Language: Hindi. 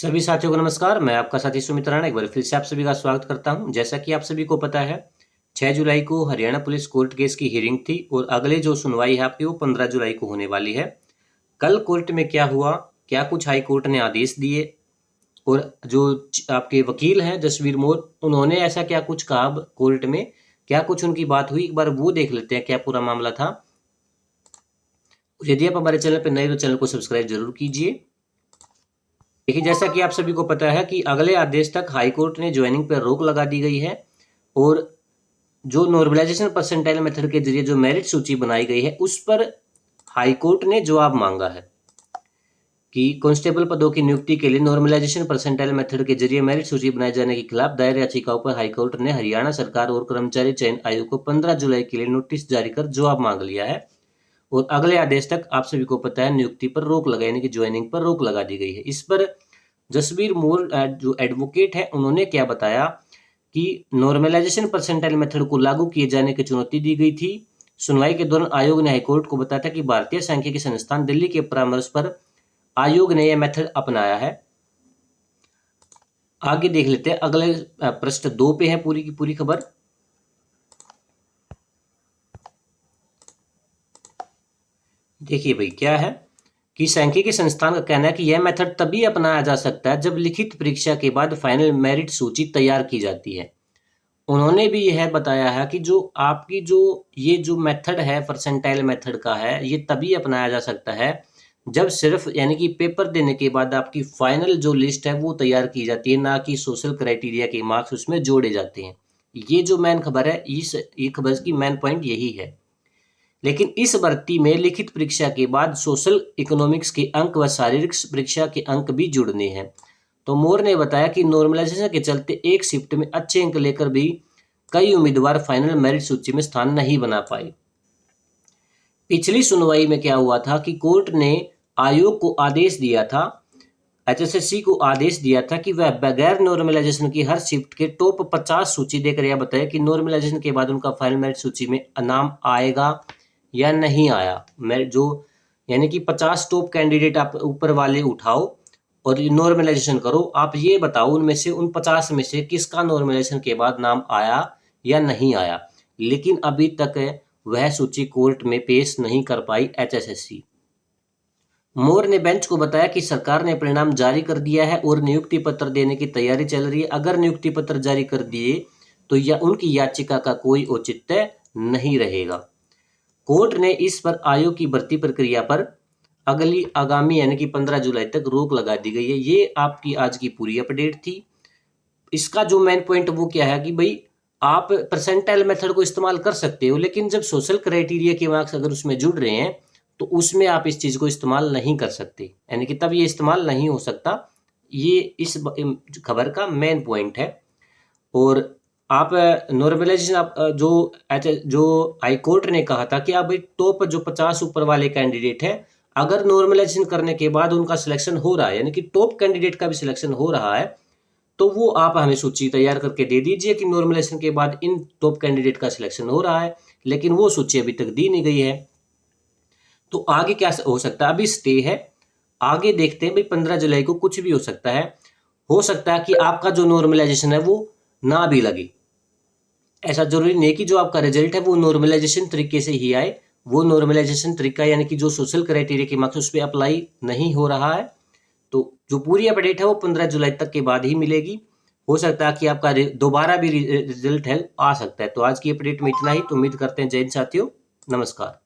सभी साथियों को नमस्कार। मैं आपका साथी सुमित राणा एक बार फिर से आप सभी का स्वागत करता हूं। जैसा कि आप सभी को पता है, 6 जुलाई को हरियाणा पुलिस कोर्ट केस की हियरिंग थी और अगले जो सुनवाई है आपकी वो 15 जुलाई को होने वाली है। कल कोर्ट में क्या हुआ, क्या कुछ हाई कोर्ट ने आदेश दिए और जो आपके वकील हैं जसवीर मोर, उन्होंने ऐसा क्या कुछ कहा कोर्ट में, क्या कुछ उनकी बात हुई, एक बार वो देख लेते हैं क्या पूरा मामला था। यदि आप हमारे चैनल पर नए तो चैनल को सब्सक्राइब जरूर कीजिए। देखिए, जैसा कि आप सभी को पता है कि अगले आदेश तक हाई कोर्ट ने ज्वाइनिंग पर रोक लगा दी गई है और जो नॉर्मलाइजेशन परसेंटाइल मेथड के जरिए जो मेरिट सूची बनाई गई है उस पर हाई कोर्ट ने जवाब मांगा है कि कांस्टेबल पदों की नियुक्ति के लिए नॉर्मलाइजेशन परसेंटाइल मेथड के जरिए मेरिट सूची बनाए जाने के खिलाफ दायर याचिकाओं पर हाईकोर्ट ने हरियाणा सरकार और कर्मचारी चयन आयोग को 15 जुलाई के लिए नोटिस जारी कर जवाब मांग लिया है और अगले आदेश तक आप सभी को पता है नियुक्ति पर रोक लगा यानी कि ज्वाइनिंग पर रोक लगा दी गई है। इस पर जसवीर मोर जो एडवोकेट है उन्होंने क्या बताया कि नॉर्मलाइजेशन परसेंटाइल मेथड को लागू किए जाने की चुनौती दी गई थी। सुनवाई के दौरान आयोग ने हाईकोर्ट को बताया था कि भारतीय सांख्यिकी संस्थान दिल्ली के परामर्श पर आयोग ने यह मेथड अपनाया है। आगे देख लेते हैं, अगले पृष्ठ 2 पे है पूरी की पूरी खबर। देखिए भाई, क्या है कि सांख्यिकी संस्थान का कहना है कि यह मेथड तभी अपनाया जा सकता है जब लिखित परीक्षा के बाद फाइनल मेरिट सूची तैयार की जाती है। उन्होंने भी यह बताया है कि जो आपकी ये जो मेथड है परसेंटाइल मेथड का है, ये तभी अपनाया जा सकता है जब सिर्फ यानी कि पेपर देने के बाद आपकी फाइनल जो लिस्ट है वो तैयार की जाती है, ना कि सोशल क्राइटेरिया के मार्क्स उसमें जोड़े जाते हैं। ये जो मेन खबर है, ये खबर की मेन पॉइंट यही है। लेकिन इस भर्ती में लिखित परीक्षा के बाद सोशल इकोनॉमिक्स के अंक व शारीरिक परीक्षा के अंक भी जुड़ने हैं। तो मोर ने बताया कि नॉर्मलाइजेशन के चलते एक शिफ्ट में अच्छे अंक लेकर भी कई उम्मीदवार फाइनल मेरिट सूची में स्थान नहीं बना पाए। पिछली सुनवाई में क्या हुआ था कि कोर्ट ने आयोग को आदेश दिया था, एचएसएससी को आदेश दिया था कि वह बगैर नॉर्मलाइजेशन की हर शिफ्ट के टॉप 50 सूची देकर यह बताए कि नॉर्मलाइजेशन के बाद उनका फाइनल मेरिट सूची में नाम आएगा या नहीं आया। मैं जो यानी कि 50 टॉप कैंडिडेट आप ऊपर वाले उठाओ और नॉर्मलाइजेशन करो, आप ये बताओ उनमें से उन 50 में से किसका नॉर्मलाइजेशन के बाद नाम आया या नहीं आया। लेकिन अभी तक वह सूची कोर्ट में पेश नहीं कर पाई एचएसएससी। मोर ने बेंच को बताया कि सरकार ने परिणाम जारी कर दिया है और नियुक्ति पत्र देने की तैयारी चल रही है। अगर नियुक्ति पत्र जारी कर दिए तो उनकी याचिका का कोई औचित्य नहीं रहेगा। कोर्ट ने इस पर आयोग की भर्ती प्रक्रिया पर आगामी यानी कि 15 जुलाई तक रोक लगा दी गई है। ये आपकी आज की पूरी अपडेट थी। इसका जो मेन पॉइंट वो क्या है कि भाई आप परसेंटाइल मेथड को इस्तेमाल कर सकते हो, लेकिन जब सोशल क्राइटेरिया के मार्क्स अगर उसमें जुड़ रहे हैं तो उसमें आप इस चीज को इस्तेमाल नहीं कर सकते, यानी कि तब ये इस्तेमाल नहीं हो सकता। ये इस खबर का मेन पॉइंट है। और आप नॉर्मलाइजेशन आप जो हाई कोर्ट ने कहा था कि आप भाई टॉप जो 50 ऊपर वाले कैंडिडेट है, अगर नॉर्मलाइजेशन करने के बाद उनका सिलेक्शन हो रहा है यानी कि टॉप कैंडिडेट का भी सिलेक्शन हो रहा है, तो वो आप हमें सूची तैयार करके दे दीजिए कि नॉर्मलाइजेशन के बाद इन टॉप कैंडिडेट का सिलेक्शन हो रहा है। लेकिन वो सूची अभी तक दी नहीं गई है। तो आगे क्या हो सकता है, अभी स्टे है, आगे देखते हैं भाई 15 जुलाई को कुछ भी हो सकता है। हो सकता है कि आपका जो नॉर्मलाइजेशन है वो ना भी लगे। ऐसा जरूरी नहीं कि जो आपका रिजल्ट है वो नॉर्मलाइजेशन तरीके से ही आए। वो नॉर्मलाइजेशन तरीका यानी कि जो सोशल क्राइटेरिया के मार्क्स उस पर अप्लाई नहीं हो रहा है। तो जो पूरी अपडेट है वो 15 जुलाई तक के बाद ही मिलेगी। हो सकता है कि आपका दोबारा भी रिजल्ट है आ सकता है। तो आज की अपडेट में इतना ही। तो उम्मीद करते हैं जय हिंद साथियों, नमस्कार।